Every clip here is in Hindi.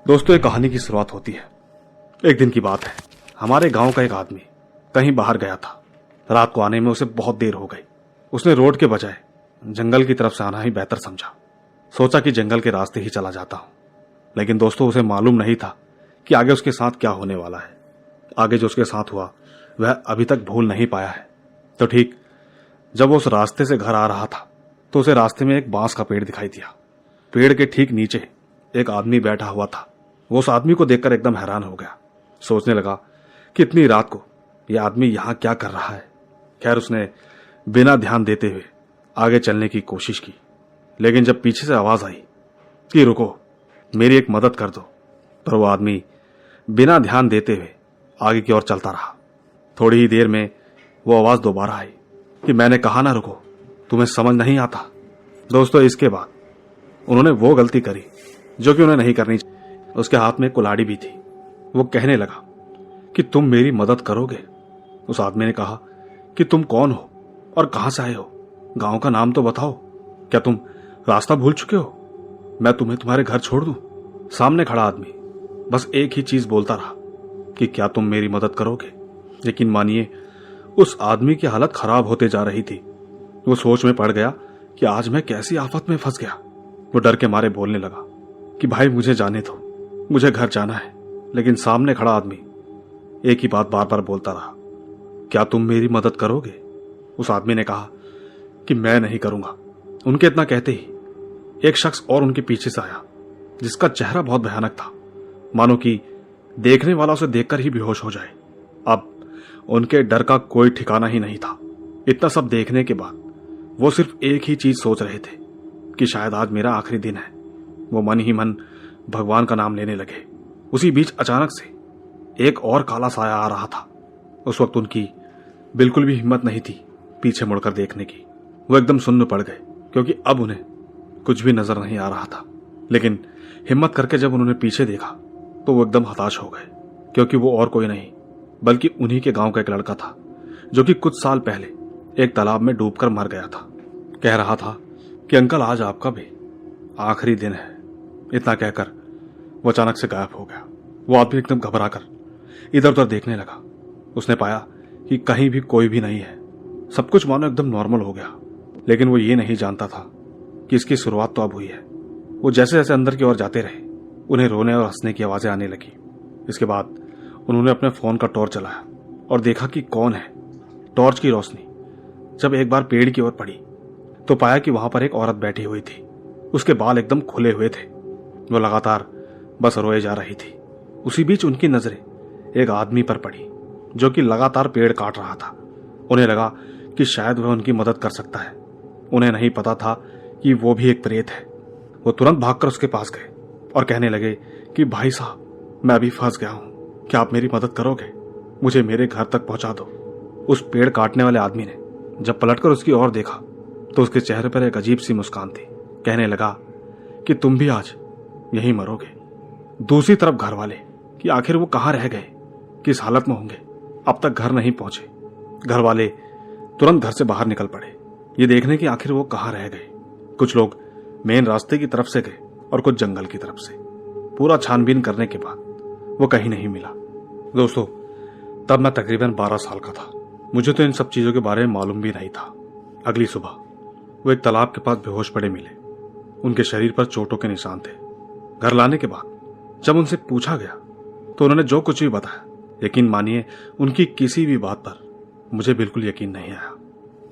दोस्तों, एक कहानी की शुरुआत होती है। एक दिन की बात है। हमारे गांव का एक आदमी कहीं बाहर गया था। रात को आने में उसे बहुत देर हो गई। उसने रोड के बजाय जंगल की तरफ से आना ही बेहतर समझा। सोचा कि जंगल के रास्ते ही चला जाता हूं। लेकिन दोस्तों, उसे मालूम नहीं था कि आगे उसके साथ क्या होने वाला है। आगे जो उसके साथ हुआ वह अभी तक भूल नहीं पाया है। तो ठीक जब वो उस रास्ते से घर आ रहा था तो उसे रास्ते में एक बांस का पेड़ दिखाई दिया। पेड़ के ठीक नीचे एक आदमी बैठा हुआ था। वो उस आदमी को देखकर एकदम हैरान हो गया। सोचने लगा कि इतनी रात को यह आदमी यहां क्या कर रहा है। खैर, उसने बिना ध्यान देते हुए आगे चलने की कोशिश की। लेकिन जब पीछे से आवाज आई कि रुको, मेरी एक मदद कर दो, पर वो आदमी बिना ध्यान देते हुए आगे की ओर चलता रहा। थोड़ी ही देर में वो आवाज दोबारा आई कि मैंने कहा ना रुको, तुम्हें समझ नहीं आता। दोस्तों, इसके बाद उन्होंने वो गलती करी जो कि उन्हें नहीं करनी चाहिए। उसके हाथ में कुल्हाड़ी भी थी। वो कहने लगा कि तुम मेरी मदद करोगे। उस आदमी ने कहा कि तुम कौन हो और कहां से आए हो, गांव का नाम तो बताओ। क्या तुम रास्ता भूल चुके हो? मैं तुम्हें तुम्हारे घर छोड़ दूं? सामने खड़ा आदमी बस एक ही चीज बोलता रहा कि क्या तुम मेरी मदद करोगे। लेकिन मानिए, उस आदमी की हालत खराब होते जा रही थी। वो सोच में पड़ गया कि आज मैं कैसी आफत में फंस गया। वो डर के मारे बोलने लगा कि भाई मुझे जाने दो, मुझे घर जाना है। लेकिन सामने खड़ा आदमी एक ही बात बार बार बोलता रहा, क्या तुम मेरी मदद करोगे? उस आदमी ने कहा कि मैं नहीं करूंगा। उनके इतना कहते ही एक शख्स और उनके पीछे से आया, जिसका चेहरा बहुत भयानक था, मानो कि देखने वाला उसे देखकर ही बेहोश हो जाए। अब उनके डर का कोई ठिकाना ही नहीं था। इतना सब देखने के बाद वो सिर्फ एक ही चीज सोच रहे थे कि शायद आज मेरा आखिरी दिन है। वो मन ही मन भगवान का नाम लेने लगे। उसी बीच अचानक से एक और काला साया आ रहा था। उस वक्त उनकी बिल्कुल भी हिम्मत नहीं थी पीछे मुड़कर देखने की। वो एकदम सुन्न पड़ गए, क्योंकि अब उन्हें कुछ भी नजर नहीं आ रहा था। लेकिन हिम्मत करके जब उन्होंने पीछे देखा तो वो एकदम हताश हो गए, क्योंकि वो और कोई नहीं बल्कि उन्हीं के गांव का एक लड़का था, जो कि कुछ साल पहले एक तालाब में डूबकर मर गया था। कह रहा था कि अंकल, आज आपका भी आखिरी दिन है। इतना कहकर वो अचानक से गायब हो गया। वो आदमी एकदम घबरा कर इधर उधर देखने लगा। उसने पाया कि कहीं भी कोई भी नहीं है। सब कुछ मानो एकदम नॉर्मल हो गया। लेकिन वो ये नहीं जानता था कि इसकी शुरुआत तो अब हुई है। वो जैसे जैसे अंदर की ओर जाते रहे, उन्हें रोने और हंसने की आवाजें आने लगी। इसके बाद उन्होंने अपने फोन का टॉर्च चलाया और देखा कि कौन है। टॉर्च की रोशनी जब एक बार पेड़ की ओर पड़ी तो पाया कि वहां पर एक औरत बैठी हुई थी। उसके बाल एकदम खुले हुए थे। वो लगातार बस रोए जा रही थी। उसी बीच उनकी नजरें एक आदमी पर पड़ी, जो कि लगातार पेड़ काट रहा था। उन्हें लगा कि शायद वह उनकी मदद कर सकता है। उन्हें नहीं पता था कि वो भी एक प्रेत है। वो तुरंत भागकर उसके पास गए और कहने लगे कि भाई साहब, मैं अभी फंस गया हूं, क्या आप मेरी मदद करोगे? मुझे मेरे घर तक पहुंचा दो। उस पेड़ काटने वाले आदमी ने जब पलटकर उसकी ओर देखा तो उसके चेहरे पर एक अजीब सी मुस्कान थी। कहने लगा कि तुम भी आज यहीं मरोगे। दूसरी तरफ घर वाले कि आखिर वो कहां रह गए, किस हालत में होंगे, अब तक घर नहीं पहुंचे। घर वाले तुरंत घर से बाहर निकल पड़े, ये देखने कि आखिर वो कहां रह गए। कुछ लोग मेन रास्ते की तरफ से गए और कुछ जंगल की तरफ से। पूरा छानबीन करने के बाद वो कहीं नहीं मिला। दोस्तों, तब मैं तकरीबन 12 साल का था। मुझे तो इन सब चीजों के बारे में मालूम भी नहीं था। अगली सुबह वो एक तालाब के पास बेहोश पड़े मिले। उनके शरीर पर चोटों के निशान थे। घर लाने के बाद जब उनसे पूछा गया तो उन्होंने जो कुछ भी बताया, यकीन मानिए, उनकी किसी भी बात पर मुझे बिल्कुल यकीन नहीं आया।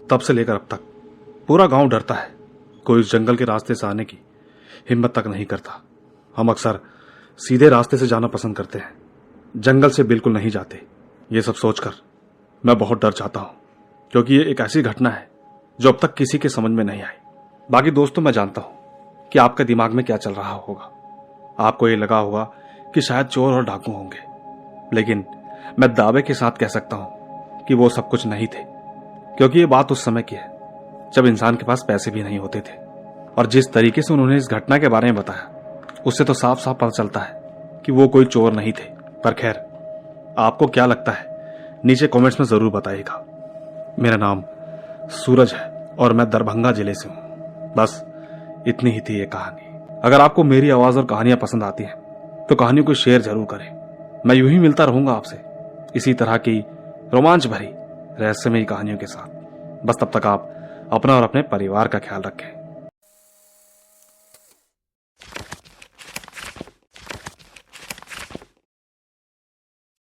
तब से लेकर अब तक पूरा गांव डरता है। कोई उस जंगल के रास्ते से आने की हिम्मत तक नहीं करता। हम अक्सर सीधे रास्ते से जाना पसंद करते हैं, जंगल से बिल्कुल नहीं जाते। ये सब सोचकर मैं बहुत डर जाता हूं, क्योंकि ये एक ऐसी घटना है जो अब तक किसी के समझ में नहीं आई। बाकी दोस्तों, मैं जानता हूं कि आपके दिमाग में क्या चल रहा होगा। आपको ये लगा होगा कि शायद चोर और डाकू होंगे, लेकिन मैं दावे के साथ कह सकता हूं कि वो सब कुछ नहीं थे, क्योंकि ये बात उस समय की है जब इंसान के पास पैसे भी नहीं होते थे। और जिस तरीके से उन्होंने इस घटना के बारे में बताया, उससे तो साफ साफ पता चलता है कि वो कोई चोर नहीं थे। पर खैर, आपको क्या लगता है नीचे कमेंट्स में जरूर बताइएगा। मेरा नाम सूरज है और मैं दरभंगा जिले से हूं। बस इतनी ही थी ये कहानी। अगर आपको मेरी आवाज और कहानियां पसंद आती हैं तो कहानियों को शेयर जरूर करें। मैं यूं ही मिलता रहूंगा आपसे इसी तरह की रोमांच भरी रहस्यमयी कहानियों के साथ। बस तब तक आप अपना और अपने परिवार का ख्याल रखें।